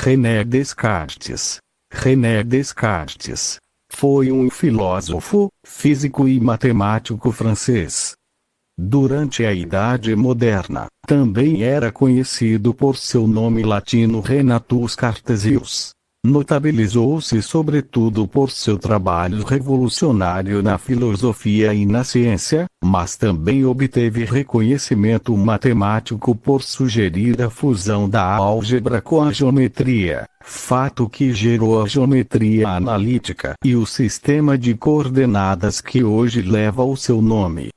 René Descartes. René Descartes foi um filósofo, físico e matemático francês. Durante a Idade Moderna, também era conhecido por seu nome latino Renatus Cartesius. Notabilizou-se sobretudo por seu trabalho revolucionário na filosofia e na ciência, mas também obteve reconhecimento matemático por sugerir a fusão da álgebra com a geometria, fato que gerou a geometria analítica e o sistema de coordenadas que hoje leva o seu nome.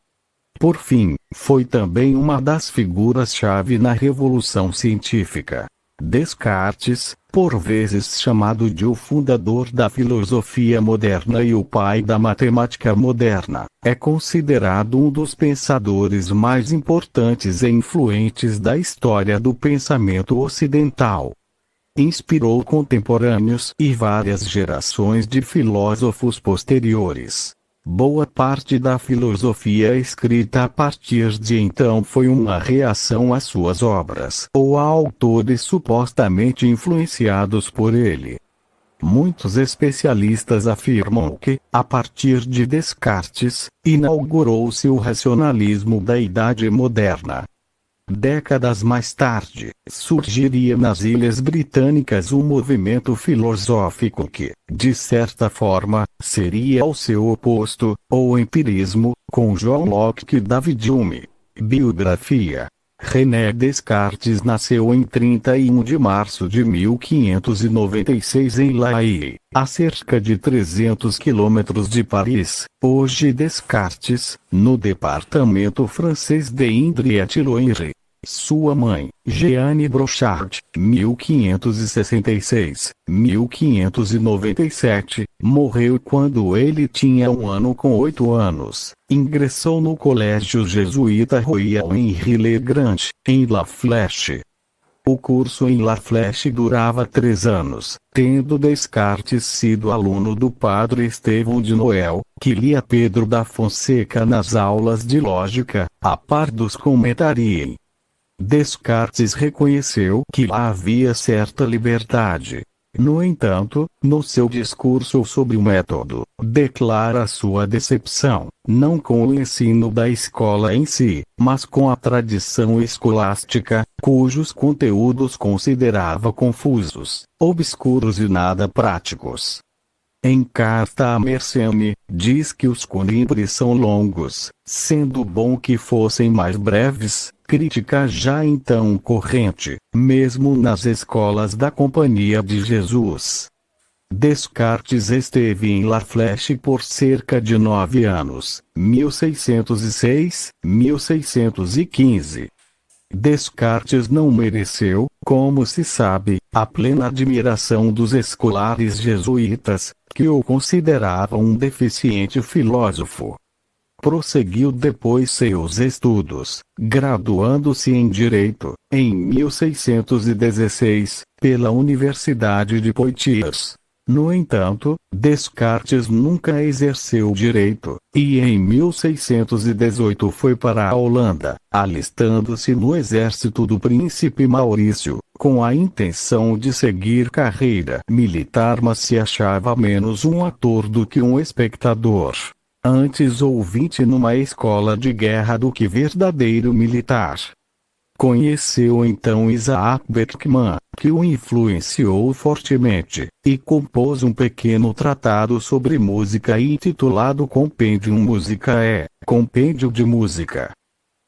Por fim, foi também uma das figuras-chave na Revolução Científica. Descartes, por vezes chamado de o fundador da filosofia moderna e o pai da matemática moderna, é considerado um dos pensadores mais importantes e influentes da história do pensamento ocidental. Inspirou contemporâneos e várias gerações de filósofos posteriores. Boa parte da filosofia escrita a partir de então foi uma reação às suas obras ou a autores supostamente influenciados por ele. Muitos especialistas afirmam que, a partir de Descartes, inaugurou-se o racionalismo da Idade Moderna. Décadas mais tarde, surgiria nas Ilhas Britânicas um movimento filosófico que, de certa forma, seria o seu oposto, o empirismo, com John Locke e David Hume. Biografia. René Descartes nasceu em 31 de março de 1596 em La Haye, a cerca de 300 quilômetros de Paris, hoje Descartes, no departamento francês de Indre-et-Loire. Sua mãe, Jeanne Brochard, 1566-1597, morreu quando ele tinha 1 ano com 8 anos. Ingressou no colégio jesuíta Royal Henri-le-Grand, em La Flèche. O curso em La Flèche durava 3 anos, tendo Descartes sido aluno do padre Estevão de Noel, que lia Pedro da Fonseca nas aulas de lógica, a par dos Commentarii. Descartes reconheceu que lá havia certa liberdade. No entanto, no seu discurso sobre o método, declara sua decepção, não com o ensino da escola em si, mas com a tradição escolástica, cujos conteúdos considerava confusos, obscuros e nada práticos. Em carta a Mersenne, diz que os conimbres são longos, sendo bom que fossem mais breves, crítica já então corrente, mesmo nas escolas da Companhia de Jesus. Descartes esteve em La Flèche por cerca de 9 anos, 1606-1615. Descartes não mereceu, como se sabe, a plena admiração dos escolares jesuítas, que o consideravam um deficiente filósofo. Prosseguiu depois seus estudos, graduando-se em Direito, em 1616, pela Universidade de Poitiers. No entanto, Descartes nunca exerceu direito, e em 1618 foi para a Holanda, alistando-se no exército do príncipe Maurício, com a intenção de seguir carreira militar, mas se achava menos um ator do que um espectador. Antes ouvinte numa escola de guerra do que verdadeiro militar. Conheceu então Isaac Berkman, que o influenciou fortemente, e compôs um pequeno tratado sobre música intitulado Compendium Musicae, Compêndio de Música.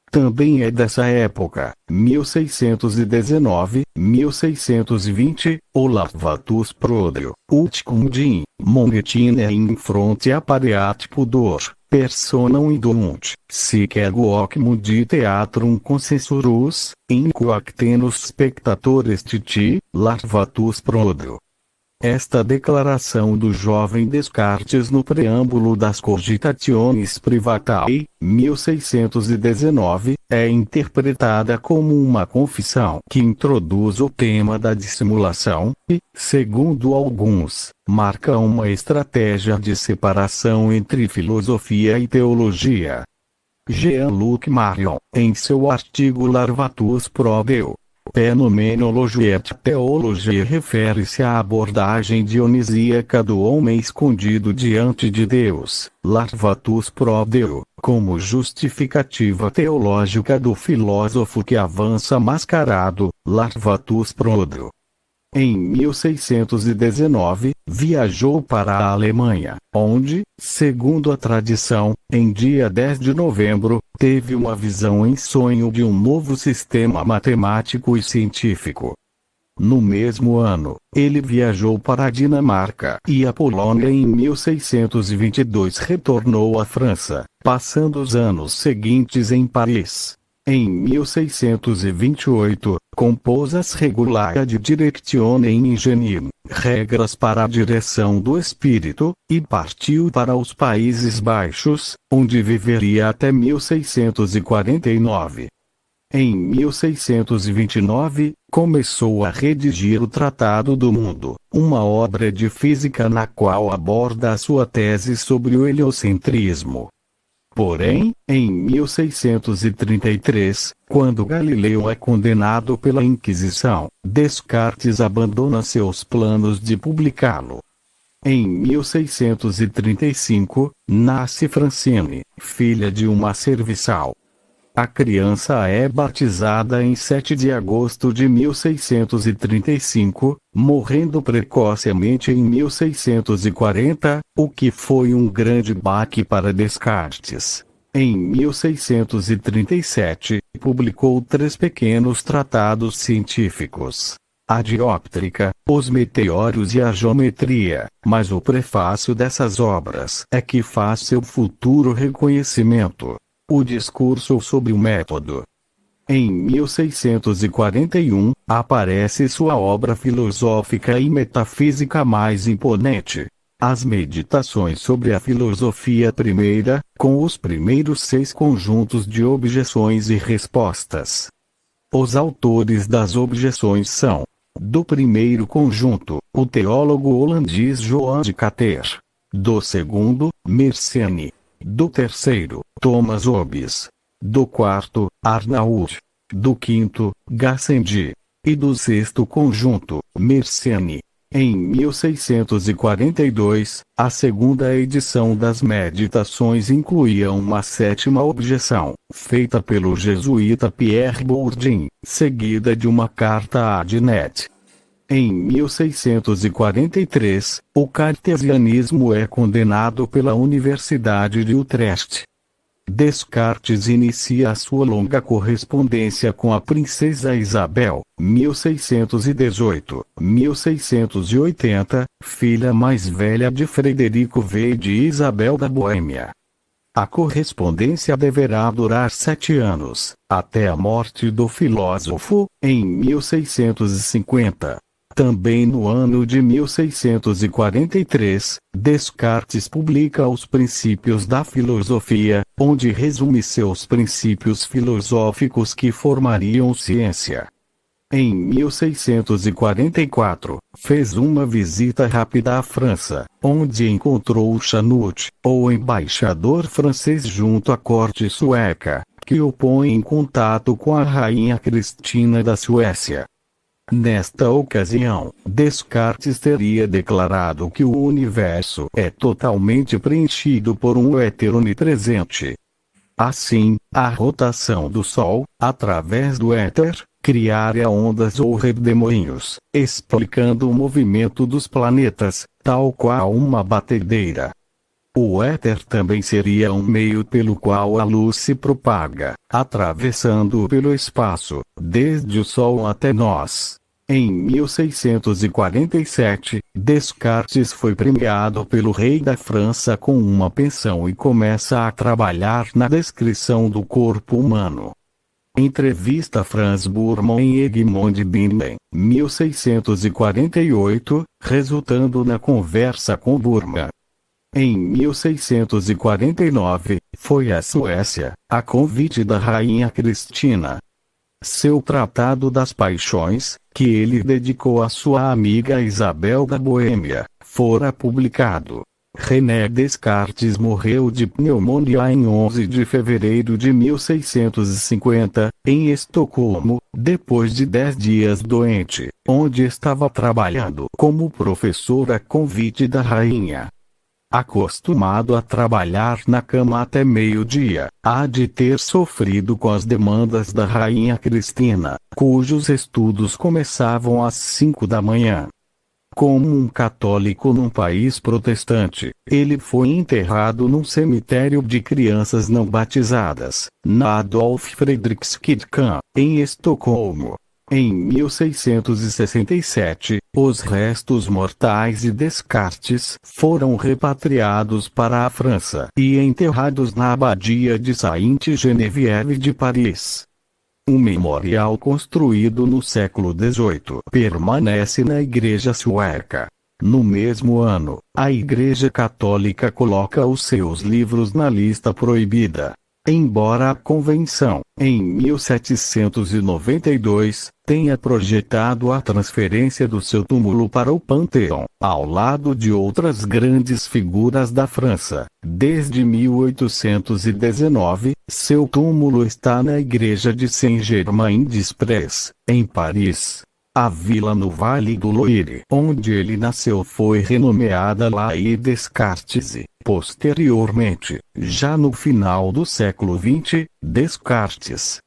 Também é dessa época, 1619-1620, o Lavatus Prodeo, Utcundim, Monetine in fronte appareat pudor, personam indunt, sic ergo hoc mundi theatrum consensurus, in quac tenus spectatores titi, Lavatus Prodeo. Esta declaração do jovem Descartes no preâmbulo das Cogitationes Privatae, 1619, é interpretada como uma confissão que introduz o tema da dissimulação e, segundo alguns, marca uma estratégia de separação entre filosofia e teologia. Jean-Luc Marion, em seu artigo Lavatus Prodeo, Phenomenologia et teologia refere-se à abordagem dionisíaca do homem escondido diante de Deus, larvatus pro Deo, como justificativa teológica do filósofo que avança mascarado, larvatus pro Deo. Em 1619, viajou para a Alemanha, onde, segundo a tradição, em dia 10 de novembro, teve uma visão em sonho de um novo sistema matemático e científico. No mesmo ano, ele viajou para a Dinamarca e a Polônia e em 1622 retornou à França, passando os anos seguintes em Paris. Em 1628, compôs as Regulae de Directione Ingenium, regras para a direção do espírito, e partiu para os Países Baixos, onde viveria até 1649. Em 1629, começou a redigir o Tratado do Mundo, uma obra de física na qual aborda a sua tese sobre o heliocentrismo. Porém, em 1633, quando Galileu é condenado pela Inquisição, Descartes abandona seus planos de publicá-lo. Em 1635, nasce Francine, filha de uma serviçal. A criança é batizada em 7 de agosto de 1635, morrendo precocemente em 1640, o que foi um grande baque para Descartes. Em 1637, publicou 3 pequenos tratados científicos: a dióptrica, os meteoros e a geometria, mas o prefácio dessas obras é que faz seu futuro reconhecimento. O discurso sobre o método. Em 1641, aparece sua obra filosófica e metafísica mais imponente, As Meditações sobre a Filosofia Primeira, com os primeiros 6 conjuntos de objeções e respostas. Os autores das objeções são: do primeiro conjunto, o teólogo holandês Johan de Cater; do segundo, Mersenne; do terceiro, Thomas Hobbes; do quarto, Arnaud; do quinto, Gassendi; e do sexto conjunto, Mersenne. Em 1642, a segunda edição das Meditações incluía uma 7ª objeção, feita pelo jesuíta Pierre Bourdin, seguida de uma carta a Adnet. Em 1643, o cartesianismo é condenado pela Universidade de Utrecht. Descartes inicia a sua longa correspondência com a princesa Isabel, 1618-1680, filha mais velha de Frederico V e de Isabel da Boêmia. A correspondência deverá durar 7 anos, até a morte do filósofo, em 1650. Também no ano de 1643, Descartes publica Os Princípios da Filosofia, onde resume seus princípios filosóficos que formariam ciência. Em 1644, fez uma visita rápida à França, onde encontrou Chanute, o embaixador francês junto à corte sueca, que o põe em contato com a rainha Cristina da Suécia. Nesta ocasião, Descartes teria declarado que o universo é totalmente preenchido por um éter onipresente. Assim, a rotação do Sol, através do éter, criaria ondas ou redemoinhos, explicando o movimento dos planetas, tal qual uma batedeira. O éter também seria um meio pelo qual a luz se propaga, atravessando pelo espaço, desde o Sol até nós. Em 1647, Descartes foi premiado pelo rei da França com uma pensão e começa a trabalhar na descrição do corpo humano. Entrevista Franz Bourmont em Egmont de Binden, 1648, resultando na conversa com Bourmont. Em 1649, foi à Suécia, a convite da rainha Cristina. Seu Tratado das Paixões, que ele dedicou à sua amiga Isabel da Boêmia, fora publicado. René Descartes morreu de pneumonia em 11 de fevereiro de 1650, em Estocolmo, depois de 10 dias doente, onde estava trabalhando como professor a convite da rainha. Acostumado a trabalhar na cama até meio-dia, há de ter sofrido com as demandas da rainha Cristina, cujos estudos começavam às 5 da manhã. Como um católico num país protestante, ele foi enterrado num cemitério de crianças não batizadas, na Adolf Fredrikskirkan, em Estocolmo. Em 1667, os restos mortais de Descartes foram repatriados para a França e enterrados na abadia de Sainte-Geneviève de Paris. Um memorial construído no século XVIII permanece na Igreja Sueca. No mesmo ano, a Igreja Católica coloca os seus livros na lista proibida. Embora a Convenção, em 1792, tenha projetado a transferência do seu túmulo para o Panteão, ao lado de outras grandes figuras da França, desde 1819, seu túmulo está na Igreja de Saint-Germain-des-Prés, em Paris. A vila no Vale do Loire, onde ele nasceu, foi renomeada Laí Descartes. Posteriormente, já no final do século XX, Descartes,